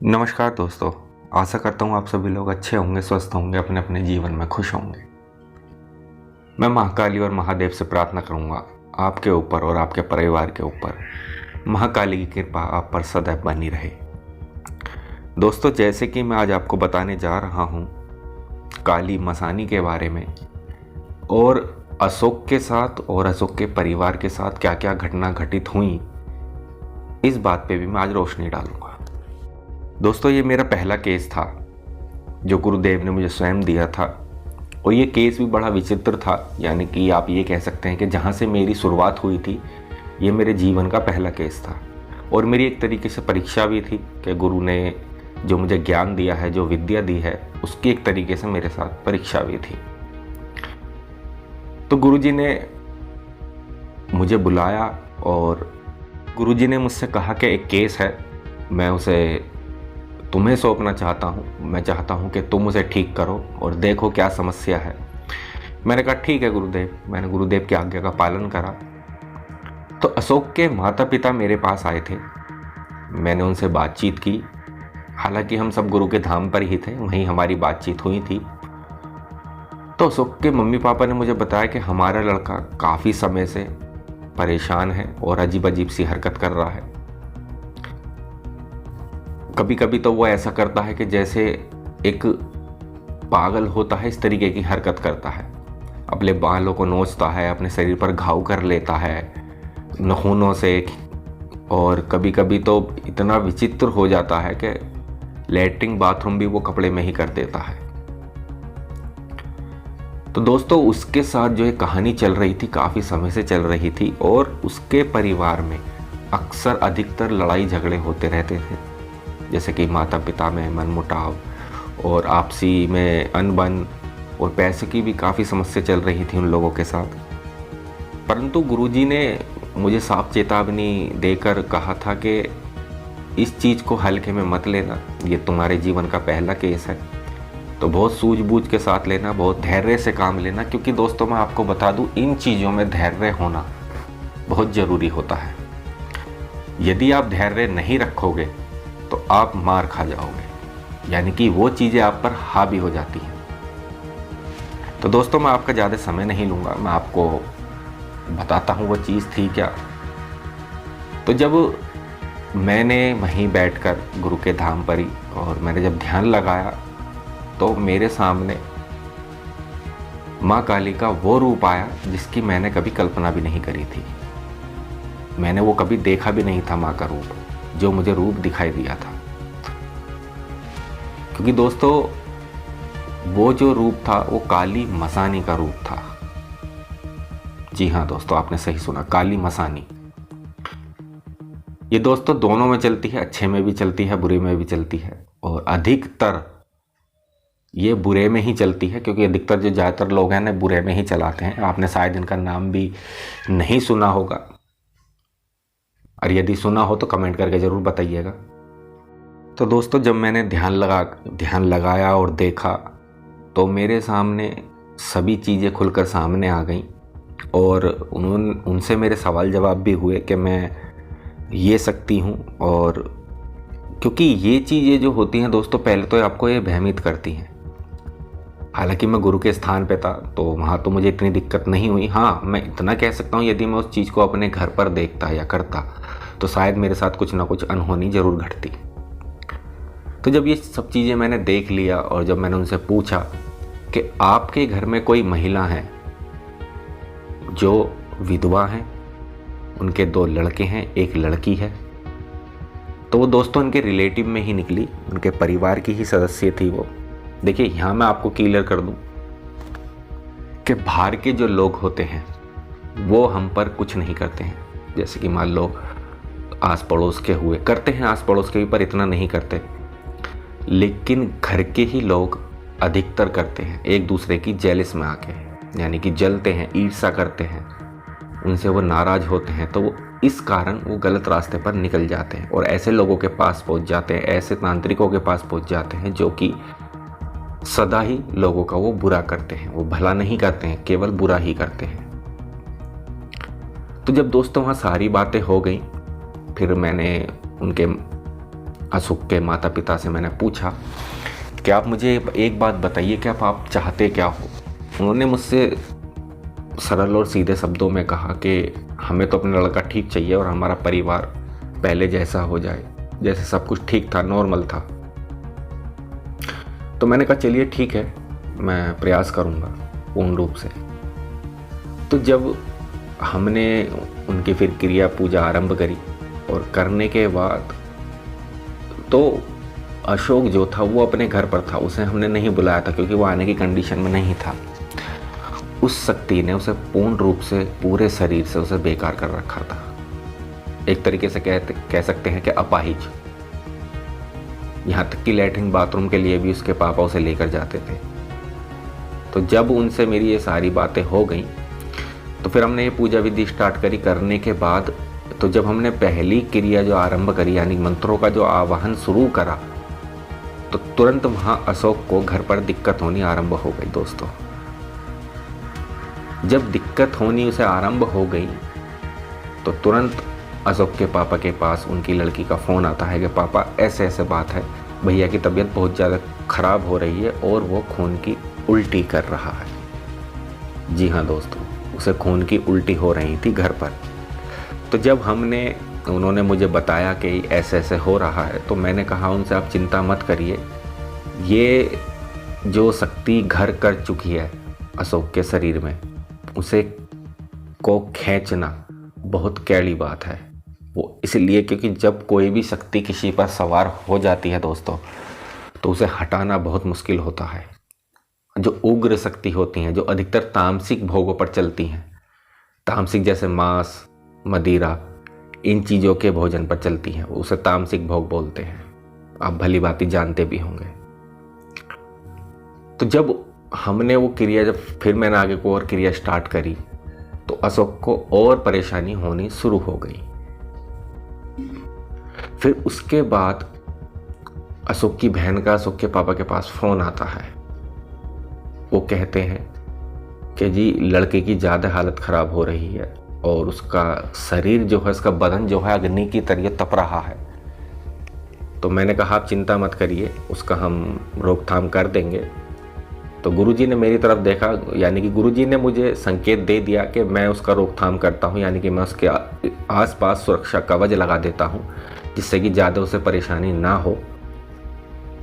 नमस्कार दोस्तों। आशा करता हूँ आप सभी लोग अच्छे होंगे, स्वस्थ होंगे, अपने अपने जीवन में खुश होंगे। मैं महाकाली और महादेव से प्रार्थना करूँगा आपके ऊपर और आपके परिवार के ऊपर महाकाली की कृपा आप पर सदैव बनी रहे। दोस्तों, जैसे कि मैं आज आपको बताने जा रहा हूँ काली मसानी के बारे में और अशोक के साथ और अशोक के परिवार के साथ क्या क्या घटना घटित हुई, इस बात पे भी मैं आज रोशनी डालूंगा। दोस्तों, ये मेरा पहला केस था जो गुरुदेव ने मुझे स्वयं दिया था और ये केस भी बड़ा विचित्र था। यानी कि आप ये कह सकते हैं कि जहाँ से मेरी शुरुआत हुई थी ये मेरे जीवन का पहला केस था और मेरी एक तरीके से परीक्षा भी थी कि गुरु ने जो मुझे ज्ञान दिया है, जो विद्या दी है, उसकी एक तरीके से मेरे साथ परीक्षा भी थी। तो गुरुजी ने मुझे बुलाया और गुरुजी ने मुझसे कहा कि एक केस है, मैं उसे तुम्हें सौंपना चाहता हूँ। मैं चाहता हूँ कि तुम उसे ठीक करो और देखो क्या समस्या है। मैंने कहा ठीक है गुरुदेव। मैंने गुरुदेव की आज्ञा का पालन करा। तो अशोक के माता पिता मेरे पास आए थे, मैंने उनसे बातचीत की। हालांकि हम सब गुरु के धाम पर ही थे, वहीं हमारी बातचीत हुई थी। तो अशोक के मम्मी पापा ने मुझे बताया कि हमारा लड़का काफ़ी समय से परेशान है और अजीब अजीब सी हरकत कर रहा है। कभी कभी तो वो ऐसा करता है कि जैसे एक पागल होता है, इस तरीके की हरकत करता है। अपने बालों को नोचता है, अपने शरीर पर घाव कर लेता है नाखूनों से, और कभी कभी तो इतना विचित्र हो जाता है कि लैट्रिन बाथरूम भी वो कपड़े में ही कर देता है। तो दोस्तों, उसके साथ जो एक कहानी चल रही थी, काफ़ी समय से चल रही थी और उसके परिवार में अक्सर अधिकतर लड़ाई झगड़े होते रहते थे। जैसे कि माता पिता में मनमुटाव और आपसी में अनबन और पैसे की भी काफ़ी समस्या चल रही थी उन लोगों के साथ। परंतु गुरुजी ने मुझे साफ चेतावनी देकर कहा था कि इस चीज़ को हल्के में मत लेना, ये तुम्हारे जीवन का पहला केस है, तो बहुत सूझबूझ के साथ लेना, बहुत धैर्य से काम लेना। क्योंकि दोस्तों, मैं आपको बता दूं, इन चीज़ों में धैर्य होना बहुत ज़रूरी होता है। यदि आप धैर्य नहीं रखोगे तो आप मार खा जाओगे, यानी कि वो चीज़ें आप पर हावी हो जाती हैं। तो दोस्तों, मैं आपका ज़्यादा समय नहीं लूँगा, मैं आपको बताता हूँ वो चीज़ थी क्या। तो जब मैंने वहीं बैठकर गुरु के धाम पर ही और मैंने जब ध्यान लगाया तो मेरे सामने माँ काली का वो रूप आया जिसकी मैंने कभी कल्पना भी नहीं करी थी। मैंने वो कभी देखा भी नहीं था, माँ का रूप जो मुझे रूप दिखाई दिया था। क्योंकि दोस्तों, वो जो रूप था वो काली मसानी का रूप था। जी हाँ दोस्तों, आपने सही सुना, काली मसानी। ये दोस्तों दोनों में चलती है, अच्छे में भी चलती है, बुरे में भी चलती है, और अधिकतर ये बुरे में ही चलती है। क्योंकि अधिकतर जो ज़्यादातर लोग हैं ना, बुरे में ही चलाते हैं। आपने शायद इनका नाम भी नहीं सुना होगा, और यदि सुना हो तो कमेंट करके ज़रूर बताइएगा। तो दोस्तों, जब मैंने ध्यान लगाया और देखा तो मेरे सामने सभी चीज़ें खुलकर सामने आ गईं और उनसे मेरे सवाल जवाब भी हुए कि मैं ये सकती हूँ। और क्योंकि ये चीज़ें जो होती हैं दोस्तों, पहले तो आपको ये भ्रमित करती हैं। हालांकि मैं गुरु के स्थान पे था तो वहाँ तो मुझे इतनी दिक्कत नहीं हुई। हाँ, मैं इतना कह सकता हूँ, यदि मैं उस चीज़ को अपने घर पर देखता या करता तो शायद मेरे साथ कुछ ना कुछ अनहोनी ज़रूर घटती। तो जब ये सब चीज़ें मैंने देख लिया और जब मैंने उनसे पूछा कि आपके घर में कोई महिला है जो विधवा हैं, उनके 2 लड़के हैं, 1 लड़की है, तो वो दोस्तों उनके रिलेटिव में ही निकली, उनके परिवार की ही सदस्य थी वो। देखिए, यहाँ मैं आपको क्लियर कर दूं कि बाहर के जो लोग होते हैं वो हम पर कुछ नहीं करते हैं। जैसे कि मान लो आस पड़ोस के हुए, करते हैं आस पड़ोस के भी, पर इतना नहीं करते। लेकिन घर के ही लोग अधिकतर करते हैं, एक दूसरे की जेलस में आके, यानी कि जलते हैं, ईर्ष्या करते हैं, उनसे वो नाराज होते हैं। तो वो इस कारण वो गलत रास्ते पर निकल जाते हैं और ऐसे लोगों के पास पहुंच जाते हैं, ऐसे तांत्रिकों के पास पहुंच जाते हैं जो कि सदा ही लोगों का वो बुरा करते हैं। वो भला नहीं करते हैं, केवल बुरा ही करते हैं। तो जब दोस्तों वहाँ सारी बातें हो गई, फिर मैंने उनके अशोक के माता पिता से मैंने पूछा कि आप मुझे एक बात बताइए कि आप चाहते क्या हो। उन्होंने मुझसे सरल और सीधे शब्दों में कहा कि हमें तो अपना लड़का ठीक चाहिए और हमारा परिवार पहले जैसा हो जाए, जैसे सब कुछ ठीक था, नॉर्मल था। तो मैंने कहा चलिए ठीक है, मैं प्रयास करूँगा पूर्ण रूप से। तो जब हमने उनकी फिर क्रिया पूजा आरंभ करी और करने के बाद तो अशोक जो था वो अपने घर पर था, उसे हमने नहीं बुलाया था क्योंकि वो आने की कंडीशन में नहीं था। उस शक्ति ने उसे पूर्ण रूप से पूरे शरीर से उसे बेकार कर रखा था। एक तरीके से कह सकते हैं कि अपाहिज। यहाँ तक कि लैट्रिन बाथरूम के लिए भी उसके पापा उसे लेकर जाते थे। तो जब उनसे मेरी ये सारी बातें हो गई तो फिर हमने ये पूजा विधि स्टार्ट करी। करने के बाद तो जब हमने पहली क्रिया जो आरंभ करी यानी मंत्रों का जो आवाहन शुरू करा तो तुरंत वहाँ अशोक को घर पर दिक्कत होनी आरंभ हो गई। दोस्तों, जब दिक्कत होनी उसे आरंभ हो गई तो तुरंत अशोक के पापा के पास उनकी लड़की का फ़ोन आता है कि पापा ऐसे ऐसे बात है, भैया की तबीयत बहुत ज़्यादा ख़राब हो रही है और वो खून की उल्टी कर रहा है। जी हाँ दोस्तों, उसे खून की उल्टी हो रही थी घर पर। तो जब उन्होंने मुझे बताया कि ऐसे ऐसे हो रहा है तो मैंने कहा उनसे आप चिंता मत करिए, ये जो शक्ति घर कर चुकी है अशोक के शरीर में, उसे को खींचना बहुत कैड़ी बात है। वो इसलिए क्योंकि जब कोई भी शक्ति किसी पर सवार हो जाती है दोस्तों तो उसे हटाना बहुत मुश्किल होता है। जो उग्र शक्ति होती हैं, जो अधिकतर तामसिक भोगों पर चलती हैं, तामसिक जैसे मांस, मदिरा, इन चीज़ों के भोजन पर चलती हैं, उसे तामसिक भोग बोलते हैं। आप भली भांति जानते भी होंगे। तो जब हमने वो क्रिया, जब फिर मैंने आगे को और क्रिया स्टार्ट करी तो अशोक को और परेशानी होनी शुरू हो गई। फिर उसके बाद अशोक की बहन का अशोक के पापा के पास फ़ोन आता है। वो कहते हैं कि जी लड़के की ज़्यादा हालत ख़राब हो रही है और उसका शरीर जो है, उसका बदन जो है अग्नि की तरह तप रहा है। तो मैंने कहा आप चिंता मत करिए, उसका हम रोकथाम कर देंगे। तो गुरुजी ने मेरी तरफ देखा, यानी कि गुरुजी ने मुझे संकेत दे दिया कि मैं उसका रोकथाम करता हूँ, यानी कि मैं उसके आसपास सुरक्षा कवच लगा देता हूँ जिससे कि ज़्यादा उसे परेशानी ना हो।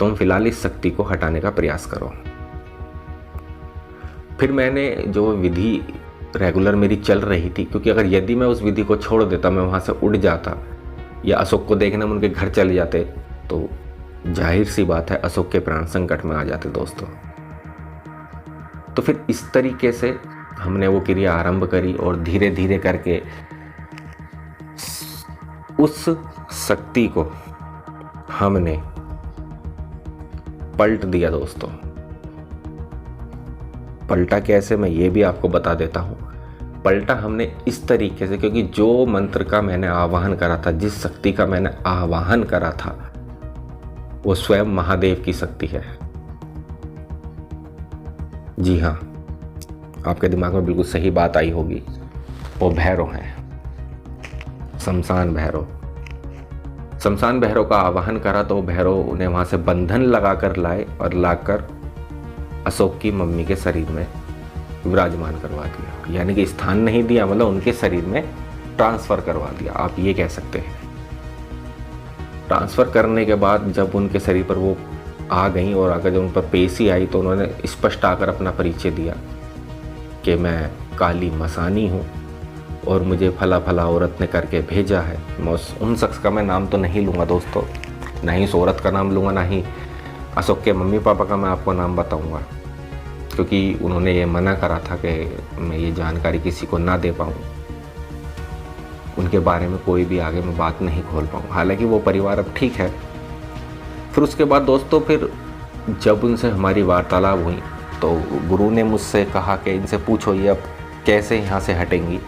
तुम फिलहाल इस शक्ति को हटाने का प्रयास करो। फिर मैंने जो विधि रेगुलर मेरी चल रही थी, क्योंकि अगर यदि मैं उस विधि को छोड़ देता, मैं वहाँ से उड़ जाता या अशोक को देखने में उनके घर चले जाते तो जाहिर सी बात है अशोक के प्राण संकट में आ जाते दोस्तों। तो फिर इस तरीके से हमने वो क्रिया आरंभ करी और धीरे धीरे करके उस शक्ति को हमने पलट दिया दोस्तों। पलटा कैसे, मैं ये भी आपको बता देता हूँ। पलटा हमने इस तरीके से, क्योंकि जो मंत्र का मैंने आवाहन करा था, जिस शक्ति का मैंने आवाहन करा था, वो स्वयं महादेव की शक्ति है। जी हाँ, आपके दिमाग में बिल्कुल सही बात आई होगी, वो भैरव हैं, शमशान भैरव। शमशान भैरव का आवाहन करा तो भैरव उन्हें वहाँ से बंधन लगाकर लाए और लाकर अशोक की मम्मी के शरीर में विराजमान करवा दिया। यानी कि स्थान नहीं दिया, मतलब उनके शरीर में ट्रांसफ़र करवा दिया, आप ये कह सकते हैं। ट्रांसफ़र करने के बाद जब उनके शरीर पर वो आ गई और अगर जब उन पर पेशी आई तो उन्होंने स्पष्ट आकर अपना परिचय दिया कि मैं काली मसानी हूँ और मुझे फला फला औरत ने करके भेजा है। मैं उन शख्स का मैं नाम तो नहीं लूँगा दोस्तों, ना ही उस औरत का नाम लूँगा, ना ही अशोक के मम्मी पापा का मैं आपको नाम बताऊँगा, क्योंकि उन्होंने ये मना करा था कि मैं ये जानकारी किसी को ना दे पाऊँ, उनके बारे में कोई भी आगे मैं बात नहीं खोल पाऊँ। हालांकि वो परिवार अब ठीक है। फिर उसके बाद दोस्तों, फिर जब उनसे हमारी वार्तालाप हुई तो गुरु ने मुझसे कहा कि इनसे पूछो ये अब कैसे यहाँ से हटेंगी।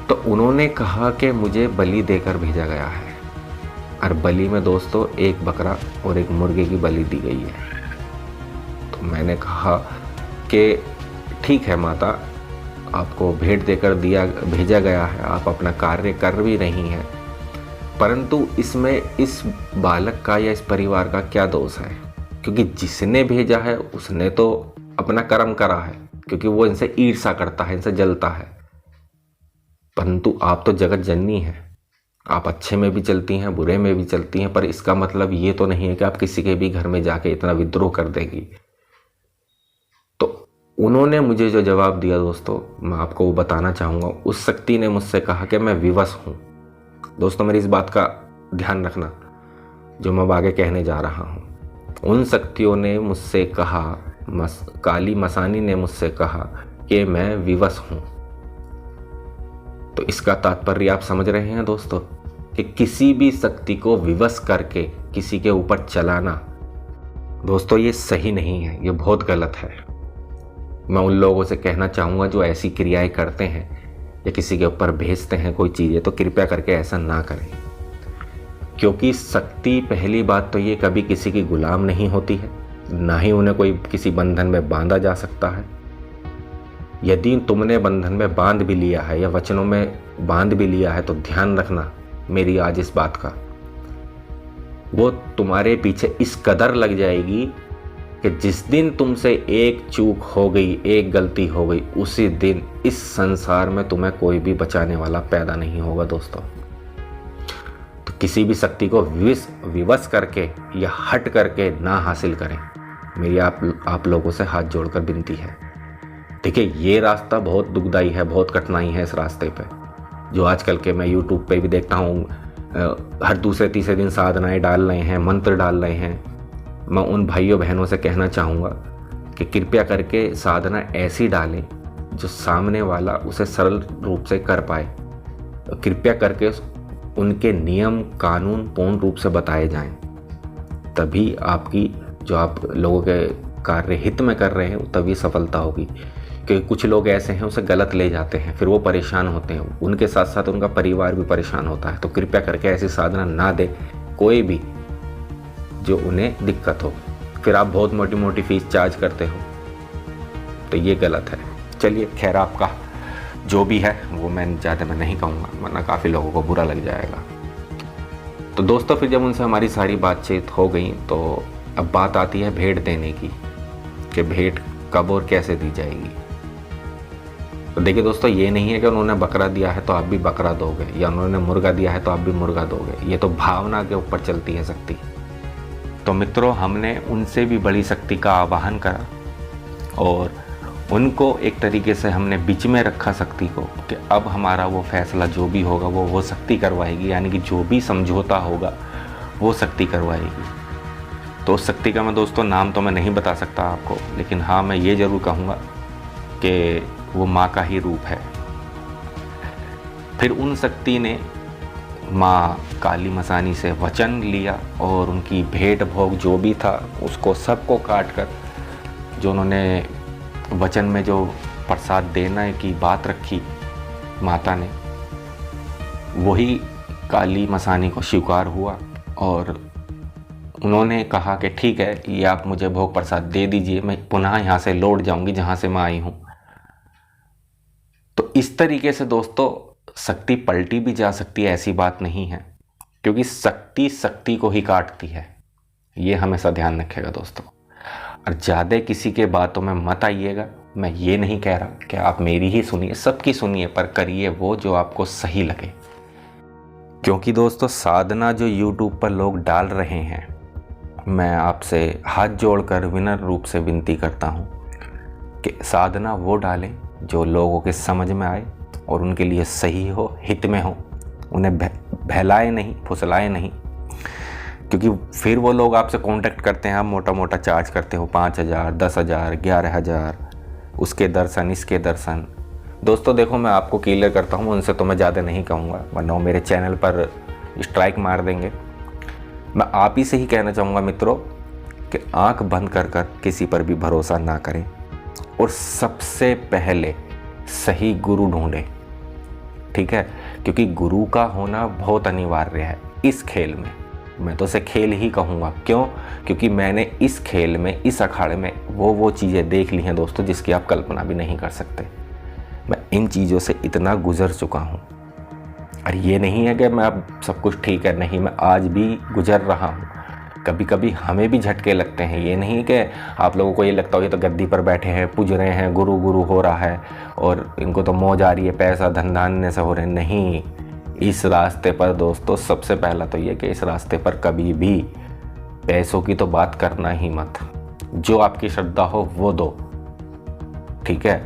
तो उन्होंने कहा कि मुझे बलि देकर भेजा गया है, और बलि में दोस्तों एक बकरा और एक मुर्गे की बलि दी गई है। तो मैंने कहा कि ठीक है माता, आपको भेंट देकर भेजा गया है, आप अपना कार्य कर भी रही हैं, परंतु इसमें इस बालक का या इस परिवार का क्या दोष है, क्योंकि जिसने भेजा है उसने तो अपना कर्म करा है, क्योंकि वो इनसे ईर्ष्या करता है, इनसे जलता है। परंतु आप तो जगत जननी हैं, आप अच्छे में भी चलती हैं, बुरे में भी चलती हैं, पर इसका मतलब ये तो नहीं है कि आप किसी के भी घर में जाके इतना विद्रोह कर देगी। तो उन्होंने मुझे जो जवाब दिया दोस्तों, मैं आपको वो बताना चाहूँगा। उस शक्ति ने मुझसे कहा कि मैं विवश हूँ। दोस्तों मेरी इस बात का ध्यान रखना जो मैं आगे कहने जा रहा हूँ। उन शक्तियों ने मुझसे कहा, काली मसानी ने मुझसे कहा कि मैं विवश हूँ। तो इसका तात्पर्य आप समझ रहे हैं दोस्तों कि किसी भी शक्ति को विवश करके किसी के ऊपर चलाना दोस्तों ये सही नहीं है, ये बहुत गलत है। मैं उन लोगों से कहना चाहूँगा जो ऐसी क्रियाएं करते हैं या किसी के ऊपर भेजते हैं कोई चीज़ें, तो कृपया करके ऐसा ना करें, क्योंकि शक्ति पहली बात तो ये कभी किसी की गुलाम नहीं होती है, ना ही उन्हें कोई किसी बंधन में बांधा जा सकता है। यदि तुमने बंधन में बांध भी लिया है या वचनों में बांध भी लिया है, तो ध्यान रखना मेरी आज इस बात का, वो तुम्हारे पीछे इस कदर लग जाएगी कि जिस दिन तुमसे एक चूक हो गई, एक गलती हो गई, उसी दिन इस संसार में तुम्हें कोई भी बचाने वाला पैदा नहीं होगा दोस्तों। तो किसी भी शक्ति को विवश करके या हट करके ना हासिल करें, मेरी आप लोगों से हाथ जोड़कर विनती है। देखिए ये रास्ता बहुत दुखदाई है, बहुत कठिनाई है इस रास्ते पे, जो आजकल के मैं यूट्यूब पे भी देखता हूँ, हर दूसरे तीसरे दिन साधनाएं डाल रहे हैं, मंत्र डाल रहे हैं। मैं उन भाइयों बहनों से कहना चाहूँगा कि कृपया करके साधना ऐसी डालें जो सामने वाला उसे सरल रूप से कर पाए। कृपया करके उनके नियम कानून पूर्ण रूप से बताए जाएं, तभी आपकी जो आप लोगों के कार्य हित में कर रहे हैं तभी सफलता होगी। क्योंकि कुछ लोग ऐसे हैं उसे गलत ले जाते हैं, फिर वो परेशान होते हैं, उनके साथ साथ उनका परिवार भी परेशान होता है। तो कृपया करके ऐसी साधना ना दे कोई भी जो उन्हें दिक्कत हो, फिर आप बहुत मोटी मोटी फीस चार्ज करते हो, तो ये गलत है। चलिए खैर, आपका जो भी है वो मैं ज़्यादा मैं नहीं कहूँगा, वरना काफ़ी लोगों को बुरा लग जाएगा। तो दोस्तों फिर जब उनसे हमारी सारी बातचीत हो गई, तो अब बात आती है भेंट देने की, कि भेंट कब और कैसे दी जाएगी। तो देखिए दोस्तों, ये नहीं है कि उन्होंने बकरा दिया है तो आप भी बकरा दोगे, या उन्होंने मुर्गा दिया है तो आप भी मुर्गा दोगे। ये तो भावना के ऊपर चलती है शक्ति। तो मित्रों, हमने उनसे भी बड़ी शक्ति का आवाहन करा और उनको एक तरीके से हमने बीच में रखा शक्ति को, कि अब हमारा वो फैसला जो भी होगा वो शक्ति करवाएगी, यानी कि जो भी समझौता होगा वो शक्ति करवाएगी। तो उस शक्ति का मैं दोस्तों नाम तो मैं नहीं बता सकता आपको, लेकिन हाँ मैं ये ज़रूर कहूँगा कि वो माँ का ही रूप है। फिर उन शक्ति ने माँ काली मसानी से वचन लिया और उनकी भेंट भोग जो भी था उसको सबको काट कर, जो उन्होंने वचन में जो प्रसाद देने की बात रखी माता ने, वही काली मसानी को स्वीकार हुआ और उन्होंने कहा कि ठीक है, ये आप मुझे भोग प्रसाद दे दीजिए, मैं पुनः यहाँ से लौट जाऊंगी जहाँ से मैं आई हूँ। तो इस तरीके से दोस्तों शक्ति पलटी भी जा सकती है, ऐसी बात नहीं है, क्योंकि शक्ति शक्ति को ही काटती है, ये हमेशा ध्यान रखेगा दोस्तों। और ज़्यादा किसी के बातों में मत आइएगा। मैं ये नहीं कह रहा कि आप मेरी ही सुनिए, सबकी सुनिए, पर करिए वो जो आपको सही लगे। क्योंकि दोस्तों साधना जो YouTube पर लोग डाल रहे हैं, मैं आपसे हाथ जोड़कर विनम्र रूप से विनती करता हूँ कि साधना वो डालें जो लोगों के समझ में आए और उनके लिए सही हो, हित में हो, उन्हें बहलाए नहीं, फुसलाए नहीं। क्योंकि फिर वो लोग आपसे कांटेक्ट करते हैं, आप मोटा मोटा चार्ज करते हो 5,000, 10,000, 11,000, उसके दर्शन, इसके दर्शन। दोस्तों देखो, मैं आपको क्लियर करता हूँ, उनसे तो मैं ज़्यादा नहीं कहूँगा, वरना मेरे चैनल पर स्ट्राइक मार देंगे। मैं आप ही से ही कहना चाहूँगा मित्रों कि आंख बंद कर कर किसी पर भी भरोसा ना करें, और सबसे पहले सही गुरु ढूंढें, ठीक है? क्योंकि गुरु का होना बहुत अनिवार्य है इस खेल में। मैं तो इसे खेल ही कहूँगा। क्यों? क्योंकि मैंने इस खेल में, इस अखाड़े में वो चीज़ें देख ली हैं दोस्तों जिसकी आप कल्पना भी नहीं कर सकते। मैं इन चीज़ों से इतना गुजर चुका हूँ। और ये नहीं है कि मैं अब सब कुछ ठीक है, नहीं, मैं आज भी गुजर रहा हूँ। कभी कभी हमें भी झटके लगते हैं। ये नहीं कि आप लोगों को ये लगता हो ये तो गद्दी पर बैठे हैं, पूज रहे हैं, गुरु गुरु हो रहा है और इनको तो मौज आ रही है, पैसा धन धान्य से हो रहे हैं। नहीं, इस रास्ते पर दोस्तों सबसे पहला तो ये कि इस रास्ते पर कभी भी पैसों की तो बात करना ही मत। जो आपकी श्रद्धा हो वो दो, ठीक है।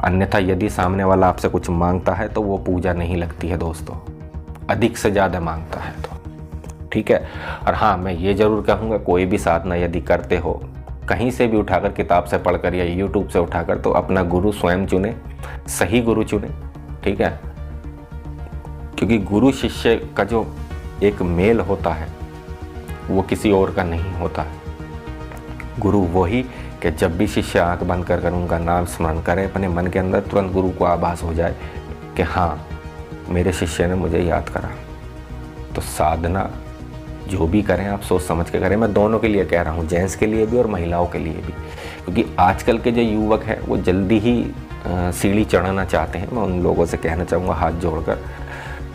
अन्यथा यदि सामने वाला आपसे कुछ मांगता है तो वो पूजा नहीं लगती है दोस्तों, अधिक से ज़्यादा मांगता है तो, ठीक है। और हाँ, मैं ये ज़रूर कहूँगा, कोई भी साधना यदि करते हो, कहीं से भी उठाकर, किताब से पढ़कर या यूट्यूब से उठाकर, तो अपना गुरु स्वयं चुने, सही गुरु चुने, ठीक है। क्योंकि गुरु शिष्य का जो एक मेल होता है वो किसी और का नहीं होता। गुरु वही कि जब भी शिष्य आंख बंद कर उनका नाम स्मरण करे, अपने मन के अंदर तुरंत गुरु को आभास हो जाए कि हाँ, मेरे शिष्य ने मुझे याद करा। तो साधना जो भी करें आप सोच समझ के करें। मैं दोनों के लिए कह रहा हूँ, जेंट्स के लिए भी और महिलाओं के लिए भी, क्योंकि आजकल के जो युवक हैं वो जल्दी ही सीढ़ी चढ़ाना चाहते हैं। मैं उन लोगों से कहना चाहूँगा हाथ जोड़कर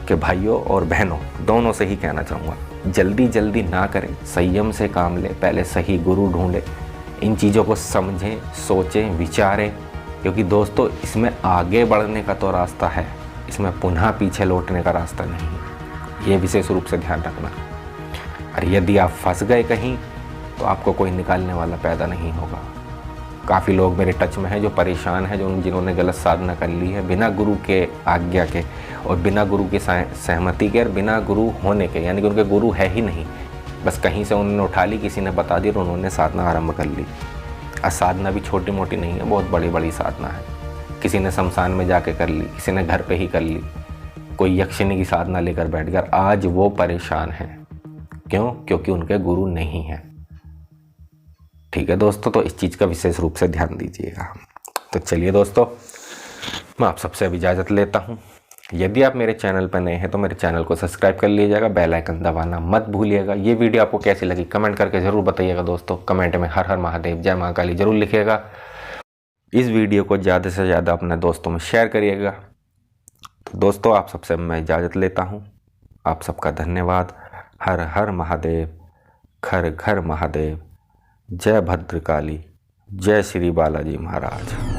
कि भाइयों और बहनों, दोनों से ही कहना चाहूँगा, जल्दी जल्दी ना करें, संयम से काम लें, पहले सही गुरु ढूंढें, इन चीज़ों को समझें, सोचें, विचारें, क्योंकि दोस्तों इसमें आगे बढ़ने का तो रास्ता है, इसमें पुनः पीछे लौटने का रास्ता नहीं। ये विशेष रूप से ध्यान रखना। और यदि आप फंस गए कहीं तो आपको कोई निकालने वाला पैदा नहीं होगा। काफ़ी लोग मेरे टच में हैं जो परेशान हैं, जिन्होंने गलत साधना कर ली है बिना गुरु के आज्ञा के और बिना गुरु की सहमति के और बिना गुरु होने के, यानी कि उनके गुरु है ही नहीं, बस कहीं से उन्होंने उठा ली, किसी ने बता दी और उन्होंने साधना आरंभ कर ली। और साधना भी छोटी मोटी नहीं है, बहुत बड़ी बड़ी साधना है। किसी ने शमशान में जाके कर ली, किसी ने घर पे ही कर ली, कोई यक्षिणी की साधना लेकर बैठ गया। आज वो परेशान है, क्यों? क्योंकि उनके गुरु नहीं है, ठीक है दोस्तों। तो इस चीज़ का विशेष रूप से ध्यान दीजिएगा। तो चलिए दोस्तों, मैं आप सबसे अब इजाज़त लेता हूँ। यदि आप मेरे चैनल पर नए हैं तो मेरे चैनल को सब्सक्राइब कर लीजिएगा, बेल आइकन दबाना मत भूलिएगा। ये वीडियो आपको कैसी लगी कमेंट करके ज़रूर बताइएगा दोस्तों। कमेंट में हर हर महादेव, जय माँ काली जरूर लिखिएगा। इस वीडियो को ज़्यादा से ज़्यादा अपने दोस्तों में शेयर करिएगा। तो दोस्तों, आप सबसे मैं इजाज़त लेता हूँ। आप सबका धन्यवाद। हर हर महादेव, घर घर महादेव, जय भद्रकाली, जय श्री बालाजी महाराज।